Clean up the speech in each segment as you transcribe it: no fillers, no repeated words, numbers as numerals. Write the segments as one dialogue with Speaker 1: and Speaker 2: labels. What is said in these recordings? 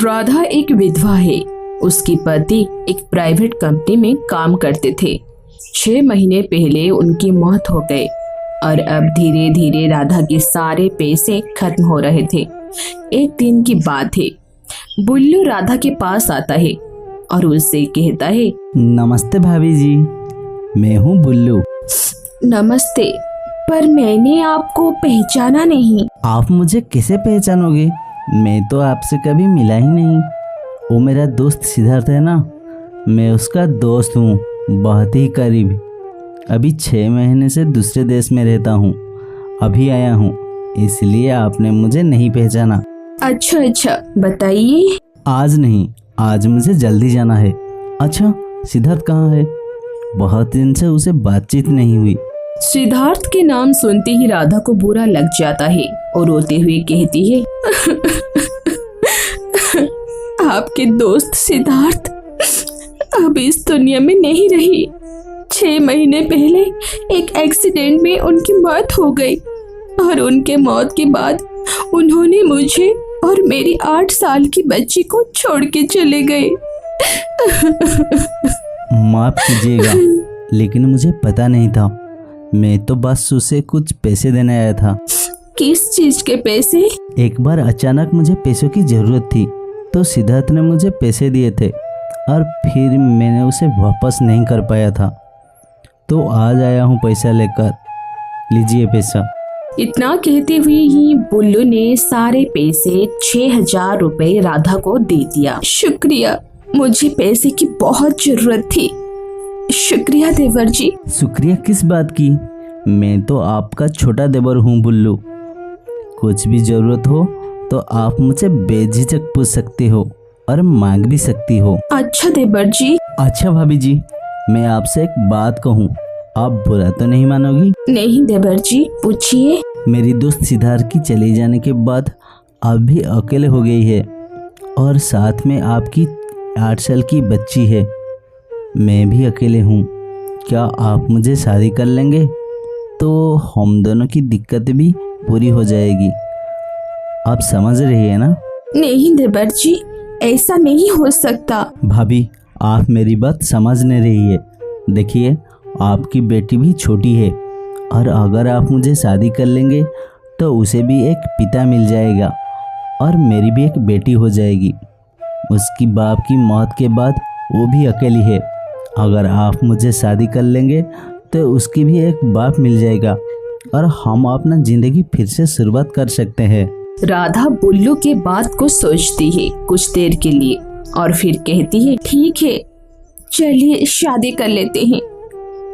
Speaker 1: राधा एक विधवा है। उसकी पति एक प्राइवेट कंपनी में काम करते थे। 6 महीने पहले उनकी मौत हो गई और अब धीरे धीरे राधा के सारे पैसे खत्म हो रहे थे। एक दिन की बात है, बुल्लू राधा के पास आता है और उससे कहता है,
Speaker 2: नमस्ते भाभी जी, मैं हूँ बुल्लू।
Speaker 1: नमस्ते, पर मैंने आपको पहचाना नहीं।
Speaker 2: आप मुझे कैसे पहचानोगे? मैं तो आपसे कभी मिला ही नहीं। वो मेरा दोस्त सिद्धार्थ है ना, मैं उसका दोस्त हूँ, बहुत ही करीब। अभी 6 महीने से दूसरे देश में रहता हूँ, अभी आया हूँ, इसलिए आपने मुझे नहीं पहचाना।
Speaker 1: अच्छा, बताइए।
Speaker 2: आज नहीं, आज मुझे जल्दी जाना है। अच्छा, सिद्धार्थ कहाँ है? बहुत दिन से उसे बातचीत नहीं हुई।
Speaker 1: सिद्धार्थ के नाम सुनते ही राधा को बुरा लग जाता है और रोते हुए कहती है, आपके दोस्त सिद्धार्थ अब इस दुनिया में नहीं रही। 6 महीने पहले एक एक्सीडेंट में उनकी मौत हो गई और उनके मौत के बाद उन्होंने मुझे और मेरी 8 साल की बच्ची को छोड़ के चले गए।
Speaker 2: माफ कीजिएगा, लेकिन मुझे पता नहीं था। मैं तो बस उसे कुछ पैसे देने आया था।
Speaker 1: किस चीज के पैसे?
Speaker 2: एक बार अचानक मुझे पैसों की जरूरत थी, तो सिद्धार्थ ने मुझे पैसे दिए थे और फिर मैंने उसे वापस नहीं कर पाया था, तो आज आया हूँ पैसा लेकर। लीजिए पैसा।
Speaker 1: इतना कहते हुए ही बुल्लू ने सारे पैसे 6,000 रुपए राधा को दे दिया। शुक्रिया, मुझे पैसे की बहुत जरूरत थी। शुक्रिया देवर जी।
Speaker 2: शुक्रिया किस बात की? मैं तो आपका छोटा देवर हूँ बुल्लू। कुछ भी जरूरत हो तो आप मुझे बेझिझक पूछ सकते हो और मांग भी सकती हो।
Speaker 1: अच्छा देवर जी।
Speaker 2: अच्छा भाभी जी, मैं आपसे एक बात कहूँ, आप बुरा तो नहीं मानोगी?
Speaker 1: नहीं देवर जी, पूछिए।
Speaker 2: मेरी दोस्त सिद्धार्थ की चले जाने के बाद आप भी अकेले हो गई है और साथ में आपकी 8 साल की बच्ची है। मैं भी अकेले हूँ। क्या आप मुझे शादी कर लेंगे? तो हम दोनों की दिक्कत भी पूरी हो जाएगी। आप समझ रही है ना?
Speaker 1: नहीं देवर जी, ऐसा नहीं हो सकता।
Speaker 2: भाभी, आप मेरी बात समझ नहीं रही है। देखिए, आपकी बेटी भी छोटी है और अगर आप मुझे शादी कर लेंगे तो उसे भी एक पिता मिल जाएगा और मेरी भी एक बेटी हो जाएगी। उसकी बाप की मौत के बाद वो भी अकेली है। अगर आप मुझे शादी कर लेंगे तो उसकी भी एक बाप मिल जाएगा और हम अपना जिंदगी फिर से शुरुआत कर सकते हैं।
Speaker 1: राधा बुल्लू के बात को सोचती है कुछ देर के लिए और फिर कहती है, ठीक है, चलिए शादी कर लेते हैं,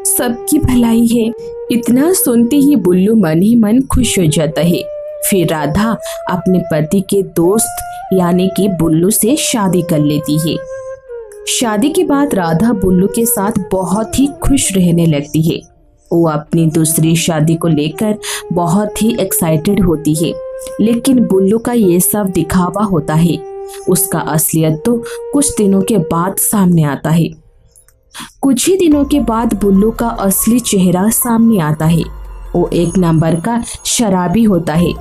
Speaker 1: सबकी भलाई है। इतना सुनते ही बुल्लू मन ही मन खुश हो जाता है। फिर राधा अपने पति के दोस्त यानी कि बुल्लू से शादी कर लेती है। शादी के बाद राधा बुल्लू के साथ बहुत ही खुश रहने लगती है। वो अपनी दूसरी शादी को लेकर बहुत ही एक्साइटेड होती है, लेकिन बुल्लू का ये सब दिखावा होता है। उसका असलियत तो कुछ दिनों के बाद सामने आता है। कुछ ही दिनों के बाद बुल्लू का असली चेहरा सामने आता है। वो एक नंबर का शराबी होता है।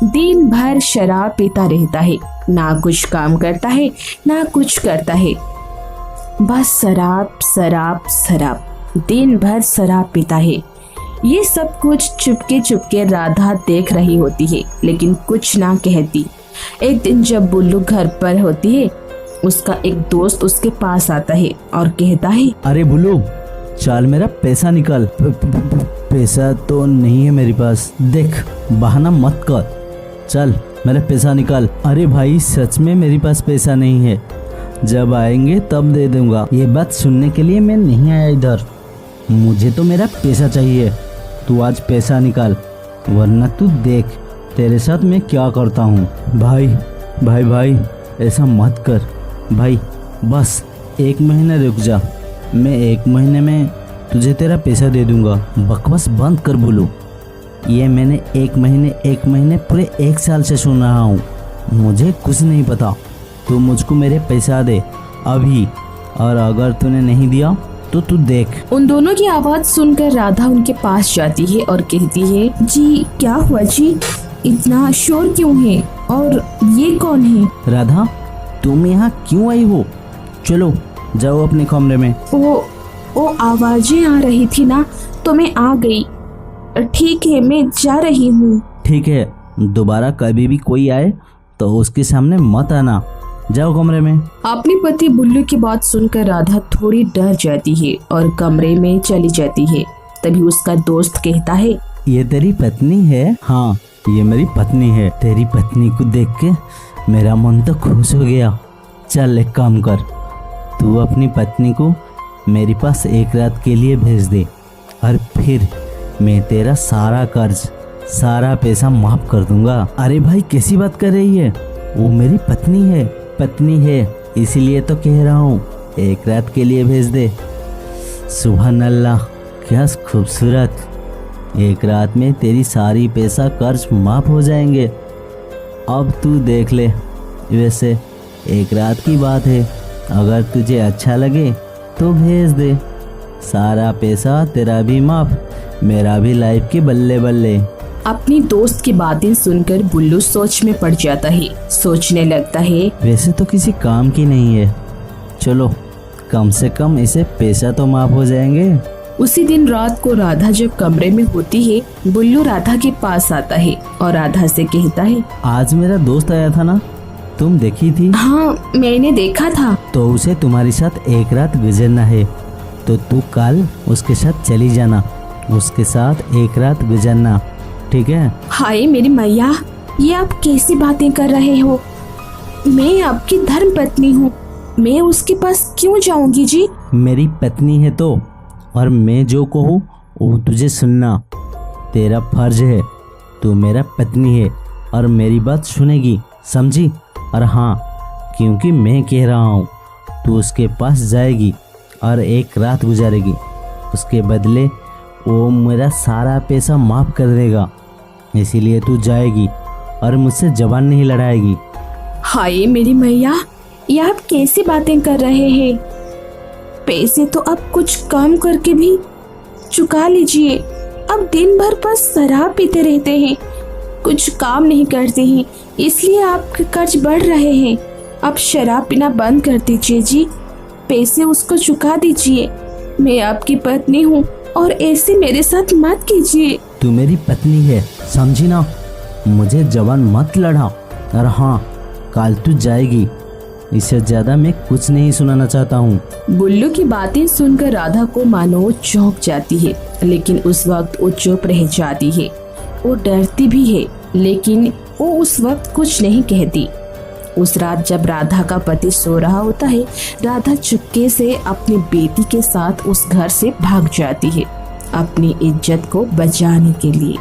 Speaker 1: दिन भर शराब पीता रहता है, ना कुछ काम करता है ना कुछ करता है, बस शराब शराब शराब, दिन भर शराब पीता है। ये सब कुछ चुपके चुपके राधा देख रही होती है, लेकिन कुछ ना कहती। एक दिन जब बुल्लू घर पर होती है, उसका एक दोस्त उसके पास आता है और कहता है,
Speaker 2: अरे बुल्लू, चल मेरा पैसा निकाल। पैसा तो नहीं है मेरे पास, देख बहाना मत कर, चल मेरा पैसा निकाल। अरे भाई, सच में मेरे पास पैसा नहीं है, जब आएंगे तब दे दूंगा। ये बात सुनने के लिए मैं नहीं आया इधर, मुझे तो मेरा पैसा चाहिए। तू आज पैसा निकाल, वरना तू देख तेरे साथ मैं क्या करता हूँ। भाई भाई भाई, ऐसा मत कर भाई, बस 1 महीना रुक जा, मैं 1 महीने में तुझे तेरा पैसा दे दूंगा। बकवास बंद कर बोलू, ये मैंने 1 महीने पूरे 1 साल से सुन रहा हूँ, मुझे कुछ नहीं पता। तू मुझको मेरे पैसा दे अभी, और अगर तूने नहीं दिया तो तू देख।
Speaker 1: उन दोनों की आवाज सुनकर राधा उनके पास जाती है और कहती है, जी क्या हुआ जी, इतना शोर क्यों है और ये कौन है?
Speaker 2: राधा, तुम यहाँ क्यों आई हो? चलो जाओ अपने कमरे में।
Speaker 1: वो आवाजें आ रही थी ना, तो मैं आ गई। ठीक है, मैं जा रही हूँ।
Speaker 2: ठीक है, दोबारा कभी भी कोई आए तो उसके सामने मत आना। जाओ कमरे में।
Speaker 1: अपने पति बुल्लू की बात सुनकर राधा थोड़ी डर जाती है और कमरे में चली जाती है। तभी उसका दोस्त कहता है,
Speaker 2: ये तेरी पत्नी है? हाँ, ये मेरी पत्नी है। तेरी पत्नी को देख के मेरा मन तो खुश हो गया। चल एक काम कर, तू अपनी पत्नी को मेरे पास एक रात के लिए भेज दे और फिर मैं तेरा सारा कर्ज, सारा पैसा माफ कर दूंगा। अरे भाई कैसी बात कर रही है? वो मेरी पत्नी है, इसीलिए तो कह रहा हूँ एक रात के लिए भेज दे। सुभान अल्लाह, क्या खूबसूरत। एक रात में तेरी सारी पैसा कर्ज माफ हो जाएंगे। अब तू देख ले। वैसे एक रात की बात है, अगर तुझे अच्छा लगे तो भेज दे। सारा पैसा तेरा भी माफ, मेरा भी लाइफ के बल्ले बल्ले।
Speaker 1: अपनी दोस्त की बातें सुनकर बुल्लू सोच में पड़ जाता है। सोचने लगता है,
Speaker 2: वैसे तो किसी काम की नहीं है, चलो कम से कम इसे पैसा तो माफ हो जाएंगे।
Speaker 1: उसी दिन रात को राधा जब कमरे में होती है, बुल्लू राधा के पास आता है और राधा से कहता है,
Speaker 2: आज मेरा दोस्त आया था ना, तुम देखी थी?
Speaker 1: हाँ, मैंने देखा था।
Speaker 2: तो उसे तुम्हारे साथ एक रात गुजरना है, तो तू कल उसके साथ चली जाना, उसके साथ एक रात गुजरना, ठीक है?
Speaker 1: हाय मेरी मैया, ये आप कैसी बातें कर रहे हो? मैं आपकी धर्म पत्नी हूँ, मैं उसके पास क्यों जाऊंगी जी?
Speaker 2: मेरी पत्नी है तो, और मैं जो कहूँ वो तुझे सुनना तेरा फर्ज है। तू मेरा पत्नी है और मेरी बात सुनेगी, समझी? और हाँ, क्योंकि मैं कह रहा हूँ, तू उसके पास जाएगी और एक रात गुजारेगी, उसके बदले वो मेरा सारा पैसा माफ कर देगा। इसीलिए तू जाएगी और मुझसे जबान नहीं लड़ाएगी।
Speaker 1: हाय मेरी मैया, ये आप कैसी बातें कर रहे हैं? पैसे तो आप कुछ काम करके भी चुका लीजिए। अब दिन भर बस शराब पीते रहते हैं, कुछ काम नहीं करते हैं, इसलिए आपके कर्ज बढ़ रहे हैं। आप शराब पीना बंद कर दीजिए जी, पैसे उसको चुका दीजिए। मैं आपकी पत्नी हूँ और ऐसे मेरे साथ मत कीजिए।
Speaker 2: तू मेरी पत्नी है, समझी ना? मुझे जबान मत लड़ा। और हाँ, कल तू जाएगी, इससे ज्यादा मैं कुछ नहीं सुनाना चाहता हूँ।
Speaker 1: बुल्लू की बातें सुनकर राधा को मानो चौंक जाती है, लेकिन उस वक्त वो चुप रह जाती है। वो डरती भी है, लेकिन वो उस वक्त कुछ नहीं कहती। उस रात जब राधा का पति सो रहा होता है, राधा चुपके से अपनी बेटी के साथ उस घर से भाग जाती है, अपनी इज्जत को बचाने के लिए।